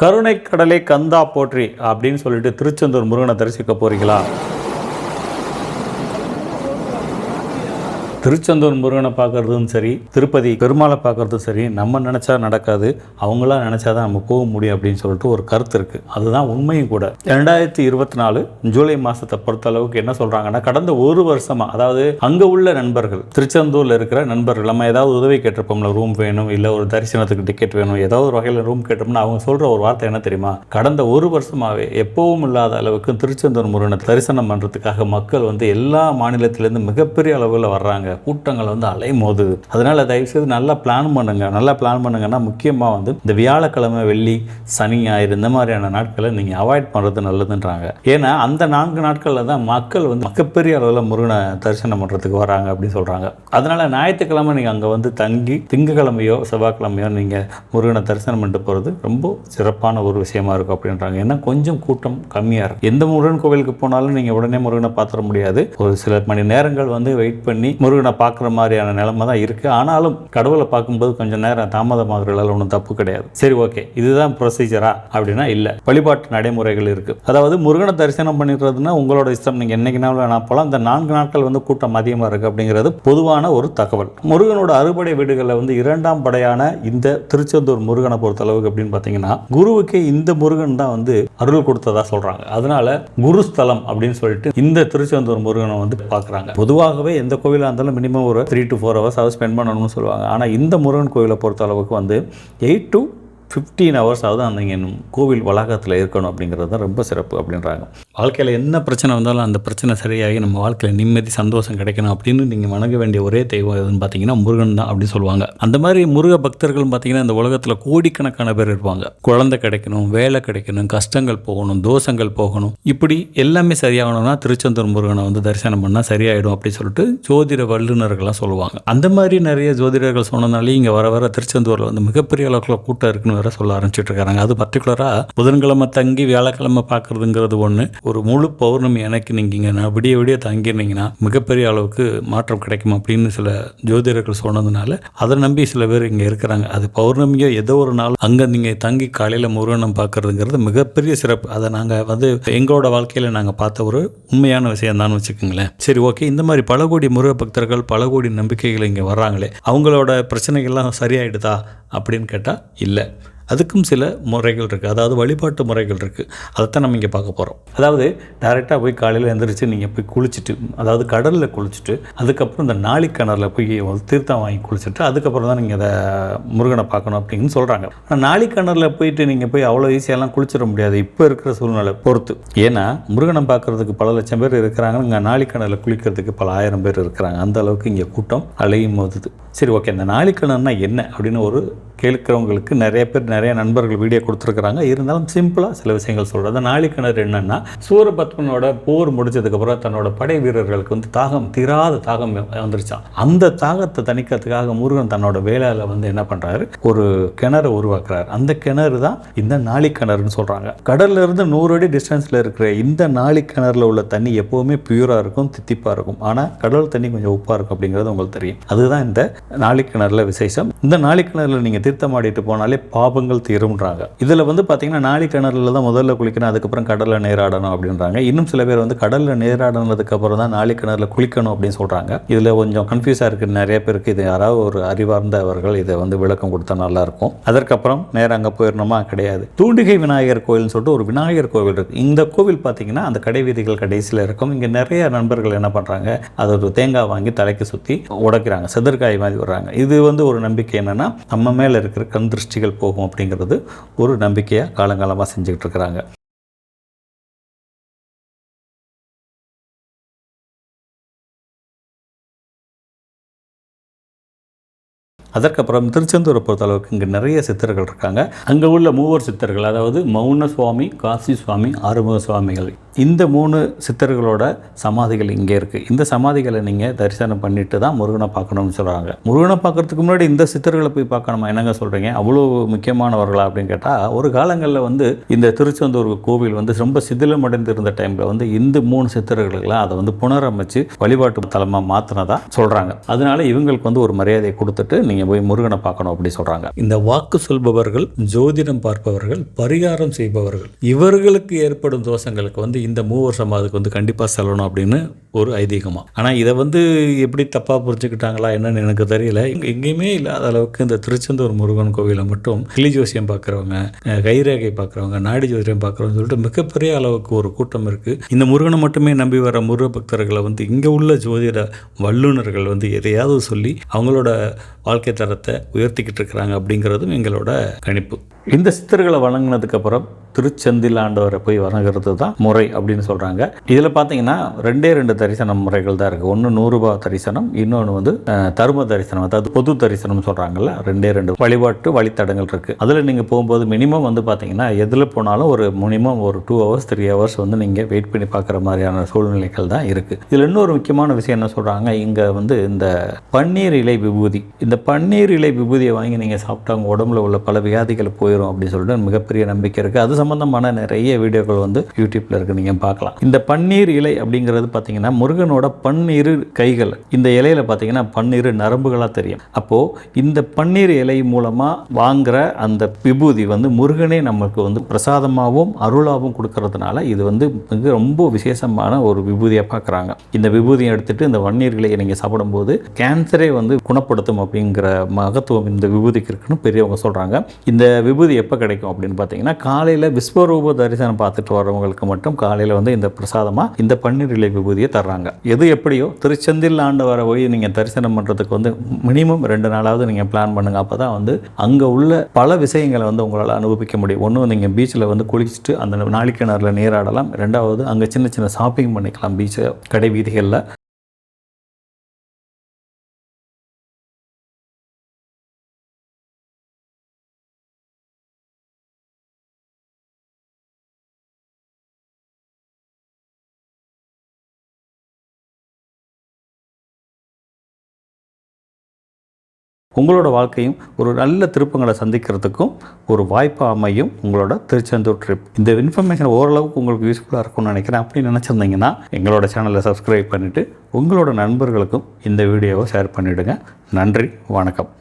கருணை கடலை கந்தா போற்றி அப்படின்னு சொல்லிட்டு திருச்செந்தூர் முருகனை தரிசிக்க போறீங்களா? திருச்செந்தூர் முருகனை பார்க்குறதும் சரி, திருப்பதி பெருமாளை பார்க்குறதும் சரி, நம்ம நினச்சா நடக்காது, அவங்களா நினச்சாதான் நம்ம போக முடியும் அப்படின்னு சொல்லிட்டு ஒரு கருத்து இருக்குது. அதுதான் உண்மையும் கூட. 2024 ஜூலை மாதத்தை பொறுத்த அளவுக்கு என்ன சொல்கிறாங்கன்னா, கடந்த ஒரு வருஷமாக, அதாவது அங்கே உள்ள நண்பர்கள், திருச்செந்தூரில் இருக்கிற நண்பர்கள், நம்ம ஏதாவது உதவி கேட்டிருப்போம்ல, ரூம் வேணும், இல்லை ஒரு தரிசனத்துக்கு டிக்கெட் வேணும், ஏதாவது ஒரு வகையில் ரூம் கேட்டோம்னா அவங்க சொல்கிற ஒரு வார்த்தை என்ன தெரியுமா? கடந்த ஒரு வருஷமாகவே எப்பவும் இல்லாத அளவுக்கு திருச்செந்தூர் முருகனை தரிசனம் பண்ணுறதுக்காக மக்கள் எல்லா மாநிலத்திலேருந்து மிகப்பெரிய அளவில் வர்றாங்க. கூட்டங்கள் அலைமோதுது. அதனால தயவுசெய்து நல்லா பிளான் பண்ணுங்கன்னா முக்கியமாக இந்த வியாழக்கிழமை, வெள்ளி, சனி, ஞாயிறு இந்த மாதிரியான நாட்களை நீங்கள் அவாய்ட் பண்ணுறது நல்லதுன்றாங்க. ஏன்னா அந்த 4 நாட்களில் தான் மக்கள் மிகப்பெரிய அளவில் முருகனை தரிசனம் பண்ணுறதுக்கு வராங்க அப்படின்னு சொல்கிறாங்க. அதனால் ஞாயிற்றுக்கிழமை நீங்கள் அங்கே தங்கி திங்கக்கிழமையோ செவ்வாய்க்கிழமையோ நீங்கள் முருகனை தரிசனம் பண்ணிட்டு போகிறது ரொம்ப சிறப்பான ஒரு விஷயமா இருக்கும் அப்படின்றாங்க. ஏன்னா கொஞ்சம் கூட்டம் கம்மியாக இருக்கும். எந்த முருகன் கோவிலுக்கு போனாலும் நீங்கள் உடனே முருகனை பார்த்துட முடியாது. ஒரு சில மணி நேரங்கள் வெயிட் பண்ணி முருகனை பார்க்குற மாதிரியான நிலைமை தான் இருக்குது. ஆனாலும் கடவுளை பார்க்கும்போது கொஞ்சம் நேரம் தாமதமாகிறதால ஒன்றும் தப்பு கிடையாது. சரி, ஓகே, இதுதான் ப்ரொசீஜரா அப்படின்னா இல்லை, வழிபாட்டு நடைமுறைகள் இருக்குது. அதாவது முருகனை தரிசனம் பண்ணிடுறதுன்னா உங்களோட இஷ்டம், நீங்கள் என்னைக்குனாலும் வேணா போகலாம். இந்த 4 நாட்கள் கூட்டம் அதிகமாக இருக்குது அப்படிங்கிறது பொதுவான ஒரு தகவல். முருகனோட அறுபடை வீடுகளில் 2ஆம் படையான இந்த திருச்செந்தூர் முருகனை பொறுத்த அளவுக்கு அப்படின்னு பார்த்தீங்கன்னா, குருவுக்கு இந்த முருகன் தான் அருள் கொடுத்ததா சொல்கிறாங்க. அதனால குருஸ்தலம் அப்படின்னு சொல்லிட்டு இந்த திருச்செந்தூர் முருகனை பார்க்குறாங்க. பொதுவாகவே எந்த கோவிலாக இருந்தாலும் மினிமம் ஒரு 3 to 4 hours ஸ்பெண்ட் பண்ணணும்னு சொல்லுவாங்க. ஆனால் இந்த முருகன் கோவிலை பொறுத்த அளவுக்கு 8 to 15 hours அந்த கோவில் வளாகத்தில் இருக்கணும் அப்படிங்கிறது தான் ரொம்ப சிறப்பு அப்படின்றாங்க. வாழ்க்கையில் என்ன பிரச்சனை வந்தாலும் அந்த பிரச்சனை சரியாகி நம்ம வாழ்க்கையில் நிம்மதி, சந்தோஷம் கிடைக்கணும் அப்படின்னு நீங்கள் வணங்க வேண்டிய ஒரே தெய்வம் எதுன்னு பார்த்தீங்கன்னா முருகன் தான் அப்படின்னு சொல்லுவாங்க. அந்த மாதிரி முருக பக்தர்கள் பார்த்தீங்கன்னா இந்த உலகத்தில் கோடிக்கணக்கான பேர் இருப்பாங்க. குழந்தை கிடைக்கணும், வேலை கிடைக்கணும், கஷ்டங்கள் போகணும், தோஷங்கள் போகணும், இப்படி எல்லாமே சரியாகணும்னா திருச்செந்தூர் முருகனை தரிசனம் பண்ணால் சரியாயிடும் அப்படின்னு சொல்லிட்டு ஜோதிட வல்லுநர்கள்லாம் சொல்லுவாங்க. அந்த மாதிரி நிறைய ஜோதிடர்கள் சொன்னதுனாலே இங்கே வர திருச்செந்தூரில் மிகப்பெரிய அளவுக்கு கூட்டம் இருக்குன்னு சொல்ல ஆரம்பிச்சுட்டு இருக்காங்க. அது பர்டிகுலரா புதன்கிழமை தங்கி வியாழக்கிழமை பார்க்கறதுங்கிறது ஒன்று. ஒரு முழு பௌர்ணமி எனக்கு நீங்கள் விடிய தங்கிருந்தீங்கன்னா மிகப்பெரிய அளவுக்கு மாற்றம் கிடைக்கும் அப்படின்னு சில ஜோதிடர்கள் சொன்னதுனால அதை நம்பி சில பேர் இங்கே இருக்கிறாங்க. அது பௌர்ணமியோ ஏதோ ஒரு நாள் அங்கே நீங்கள் தங்கி காலையில் முருகனம் பார்க்கறதுங்கிறது மிகப்பெரிய சிறப்பு. அதை நாங்கள் எங்களோட வாழ்க்கையில் நாங்கள் பார்த்த ஒரு உண்மையான விஷயம் தான் வச்சுக்கோங்களேன். சரி, ஓகே, இந்த மாதிரி பல கோடி முருக பக்தர்கள், பல கோடி நம்பிக்கைகள் இங்கே வர்றாங்களே, அவங்களோட பிரச்சனைகள்லாம் சரியாயிடுதா அப்படின்னு கேட்டால் இல்லை. அதுக்கும் சில முறைகள் இருக்குது, அதாவது வழிபாட்டு முறைகள் இருக்குது. அதைத்தான் நம்ம இங்கே பார்க்க போகிறோம். அதாவது டைரெக்டாக போய் காலையில் எழுந்திரிச்சு நீங்கள் போய் குளிச்சுட்டு, அதாவது கடலில் குளிச்சுட்டு, அதுக்கப்புறம் இந்த நாளிக்கிணறில் போய் தீர்த்தம் வாங்கி குளிச்சுட்டு அதுக்கப்புறம் தான் நீங்கள் அதை முருகனை பார்க்கணும் அப்படின்னு சொல்கிறாங்க. ஆனால் நாளிக்கிணறில் போயிட்டு நீங்கள் போய் அவ்வளோ ஈஸியாலாம் குளிச்சிட முடியாது இப்போ இருக்கிற சூழ்நிலை பொறுத்து. ஏன்னா முருகனை பார்க்குறதுக்கு பல லட்சம் பேர் இருக்கிறாங்க, இங்கே நாளிக்கிணறில் குளிக்கிறதுக்கு பல ஆயிரம் பேர் இருக்கிறாங்க. அந்த அளவுக்கு இங்கே கூட்டம் அலையும் போகுது. சரி, ஓகே, இந்த நாளிக்கிணறுனா என்ன அப்படின்னு ஒரு கேட்குறவங்களுக்கு நிறைய நண்பர்கள் வீடியோ கொடுத்துருக்குறாங்க. இருந்தாலும் சிம்பிளாக சில விஷயங்கள் சொல்கிறது. நாளிக்கிணறு என்னென்னா, சூரபத்மனோட போர் முடிச்சதுக்கப்புறம் தன்னோட படை வீரர்களுக்கு தீராத தாகம் வந்துருச்சான். அந்த தாகத்தை தணிக்கிறதுக்காக முருகன் தன்னோட வேலையில் என்ன பண்ணுறாரு, ஒரு கிணறு உருவாக்குறாரு. அந்த கிணறு தான் இந்த நாளிக்கிணறுன்னு சொல்கிறாங்க. கடல்ல இருந்து 100 அடி டிஸ்டன்ஸில் இருக்கிற இந்த நாளிக்கிணறுல உள்ள தண்ணி எப்போவுமே பியூராக இருக்கும், தித்திப்பாக இருக்கும். ஆனால் கடல் தண்ணி கொஞ்சம் உப்பாக இருக்கும் அப்படிங்கிறது உங்களுக்கு தெரியும். அதுதான் இந்த நாளிக்கிணறுல விசேஷம். இந்த நாளிக்கிணறுல நீங்கள் தீர்த்தமாடிட்டு போனாலே பாபங்கள் தீரும்ன்றாங்க. இதில் பார்த்தீங்கன்னா நாளிக்கிணறுல தான் முதல்ல குளிக்கணும், அதுக்கப்புறம் கடலில் நீராடணும் அப்படின்றாங்க. இன்னும் சில பேர் கடலில் நீராடினதுக்கு அப்புறம் தான் நாளிக்கிணறுல குளிக்கணும் அப்படின்னு சொல்கிறாங்க. இதில் கொஞ்சம் கன்ஃபியூஸாக இருக்குது நிறைய பேருக்கு. இது யாராவது ஒரு அறிவார்ந்தவர்கள் இதை விளக்கம் கொடுத்தா நல்லாயிருக்கும். அதற்கப்புறம் நேரம் அங்கே போயிடணுமா? கிடையாது. தூண்டிகை விநாயகர் கோயில்னு சொல்லிட்டு ஒரு விநாயகர் கோவில் இருக்குது. இந்த கோவில் பார்த்தீங்கன்னா அந்த கடை வீதிகள் கடைசியில் இருக்கும். இங்கே நிறைய நண்பர்கள் என்ன பண்ணுறாங்க, அதை ஒரு தேங்காய் வாங்கி தலைக்கு சுற்றி உடைக்கிறாங்க, செதற்காய் மாதிரி வர்றாங்க. இது ஒரு நம்பிக்கை என்னென்னா, நம்ம மேலே இருக்கிற கண் திருஷ்டிகள் போகும் அப்படிங்கிறது ஒரு நம்பிக்கையாக காலங்காலமாக செஞ்சுக்கிட்டு இருக்கிறாங்க. அதற்கப்புறம் திருச்செந்தூரை பொறுத்த அளவுக்கு இங்கே நிறைய சித்தர்கள் இருக்காங்க. அங்கே உள்ள 3 சித்தர்கள், அதாவது மௌன சுவாமி, காசி சுவாமி, ஆறுமுக சுவாமிகள், இந்த 3 சித்தர்களோட சமாதிகள் இங்கே இருக்குது. இந்த சமாதிகளை நீங்கள் தரிசனம் பண்ணிட்டு தான் முருகனை பார்க்கணும்னு சொல்கிறாங்க. முருகனை பார்க்கறதுக்கு முன்னாடி இந்த சித்தர்களை போய் பார்க்கணுமா, என்னங்க சொல்கிறீங்க, அவ்வளோ முக்கியமானவர்களா அப்படின்னு கேட்டால், ஒரு காலங்களில் வந்து இந்த திருச்செந்தூர் கோவில் வந்து ரொம்ப சிதிலமடைந்து இருந்த டைமில் வந்து இந்த 3 சித்தர்களுக்கெல்லாம் அதை வந்து புனரமைச்சு வழிபாட்டு தலமாக மாற்றினதா சொல்கிறாங்க. அதனால இவங்களுக்கு வந்து ஒரு மரியாதையை கொடுத்துட்டு நீங்கள் போய் முருகனை பார்க்கணும் அப்படி சொல்கிறாங்க. இந்த வாக்கு சொல்பவர்கள், ஜோதிடம் பார்ப்பவர்கள், பரிகாரம் செய்பவர்கள், இவர்களுக்கு ஏற்படும் தோஷங்களுக்கு வந்து இந்த மூவர் சமாதிக்கு வந்து கண்டிப்பாக செல்லணும் அப்படின்னு ஒரு ஐதீகமாக. ஆனால் இதை வந்து எப்படி தப்பாக புரிஞ்சுக்கிட்டாங்களா என்னன்னு எனக்கு தெரியல. எங்கேயுமே இல்லாத அளவுக்கு இந்த திருச்செந்தூர் முருகன் கோவிலை மட்டும் கிளி ஜோசியம் பார்க்குறவங்க, கைரேகை பார்க்குறவங்க, நாடி ஜோசியம் பார்க்குறவங்க சொல்லிட்டு மிகப்பெரிய அளவுக்கு ஒரு கூட்டம் இருக்குது. இந்த முருகனை மட்டுமே நம்பி வர முருக பக்தர்களை வந்து இங்கே உள்ள ஜோதிட வல்லுநர்கள் வந்து எதையாவது சொல்லி அவங்களோட வாழ்க்கை தரத்தை உயர்த்திக்கிட்டு இருக்கிறாங்க அப்படிங்கிறதும் எங்களோட கணிப்பு. இந்த சித்தர்களை வணங்கினதுக்கப்புறம் திருச்செந்தில் ஆண்டவரை போய் வணங்குறது தான் முறை அப்படின்னு சொல்கிறாங்க. இதில் பார்த்தீங்கன்னா 2 தரிசன முறைகள் தான் இருக்குது. ஒன்று 100 ரூபாய் தரிசனம், இன்னொன்று வந்து தர்ம தரிசனம், அதாவது பொது தரிசனம் சொல்கிறாங்கல்ல. 2 வழிபாட்டு வழித்தடங்கள் இருக்குது. அதில் நீங்கள் போகும்போது மினிமம் வந்து பார்த்தீங்கன்னா எதில் போனாலும் ஒரு மினிமம் ஒரு 2 hours 3 hours வந்து நீங்கள் வெயிட் பண்ணி பார்க்குற மாதிரியான சூழ்நிலைகள் தான் இருக்குது. இதில் இன்னொரு முக்கியமான விஷயம் என்ன சொல்கிறாங்க, இங்கே வந்து இந்த பன்னீர் இலை விபூதி, இந்த பன்னீர் இலை விபூதியை வாங்கி நீங்கள் சாப்பிட்டா உங்கள் உடம்புல உள்ள பல வியாதிகள் போயிடும் அப்படின்னு சொல்லிட்டு மிகப்பெரிய நம்பிக்கை இருக்குது. அது சம்பந்தமான நிறைய வீடியோக்கள் வந்து யூடியூப்ல இருக்கு, நீங்கள் பார்க்கலாம். இந்த பன்னீர் இலை அப்படிங்கிறது பார்த்தீங்கன்னா முருகனோட பன்னிரு கைகள். இந்த இலையில பார்த்தீங்கன்னா பன்னிரு நரம்புகளாக தெரியும். அப்போது இந்த பன்னீர் இலை மூலமாக வாங்குற அந்த விபூதி வந்து முருகனே நமக்கு வந்து பிரசாதமாகவும் அருளாகவும் கொடுக்கறதுனால இது வந்து ரொம்ப விசேஷமான ஒரு விபூதியாக பார்க்குறாங்க. இந்த விபூதியை எடுத்துட்டு இந்த பன்னீர் இலையை நீங்கள் சாப்பிடும்போது கேன்சரே வந்து குணப்படுத்தும் அப்படிங்கிற மகத்துவம் இந்த விபூதிக்கு இருக்குன்னு பெரியவங்க சொல்கிறாங்க. இந்த விபூதி எப்போ கிடைக்கும் அப்படின்னு பார்த்தீங்கன்னா காலையில் விஸ்வரூப தரிசனம் பார்த்துட்டு வரவங்களுக்கு மட்டும் காலையில் வந்து இந்த பிரசாதமாக இந்த பன்னீர் இலை விபூதியை தர்றாங்க. எது எப்படியோ திருச்செந்தில் ஆண்டவரை போய் நீங்கள் தரிசனம் பண்ணுறதுக்கு வந்து மினிமம் 2 நாளாவது நீங்கள் பிளான் பண்ணுங்கள். அப்போ தான் வந்து அங்கே உள்ள பல விஷயங்களை வந்து உங்களால் அனுபவிக்க முடியும். ஒன்று, நீங்கள் பீச்சில் வந்து குளிச்சுட்டு அந்த நாளிக்கிணறில் நீராடலாம். 2வது அங்கே சின்ன சின்ன ஷாப்பிங் பண்ணிக்கலாம் பீச்சை கடை வீதிகளில். உங்களோட வாழ்க்கையும் ஒரு நல்ல திருப்பங்களை சந்திக்கிறதுக்கும் ஒரு வாய்ப்பு அமையும் உங்களோட திருச்செந்தூர் ட்ரிப். இந்த இன்ஃபர்மேஷன் ஓரளவுக்கு உங்களுக்கு யூஸ்ஃபுல்லாக இருக்கும்னு நினைக்கிறேன். அப்படி நினச்சிருந்தீங்கன்னா எங்களோட சேனலை சப்ஸ்கிரைப் பண்ணிவிட்டு உங்களோட நண்பர்களுக்கும் இந்த வீடியோவை ஷேர் பண்ணிவிடுங்க. நன்றி, வணக்கம்.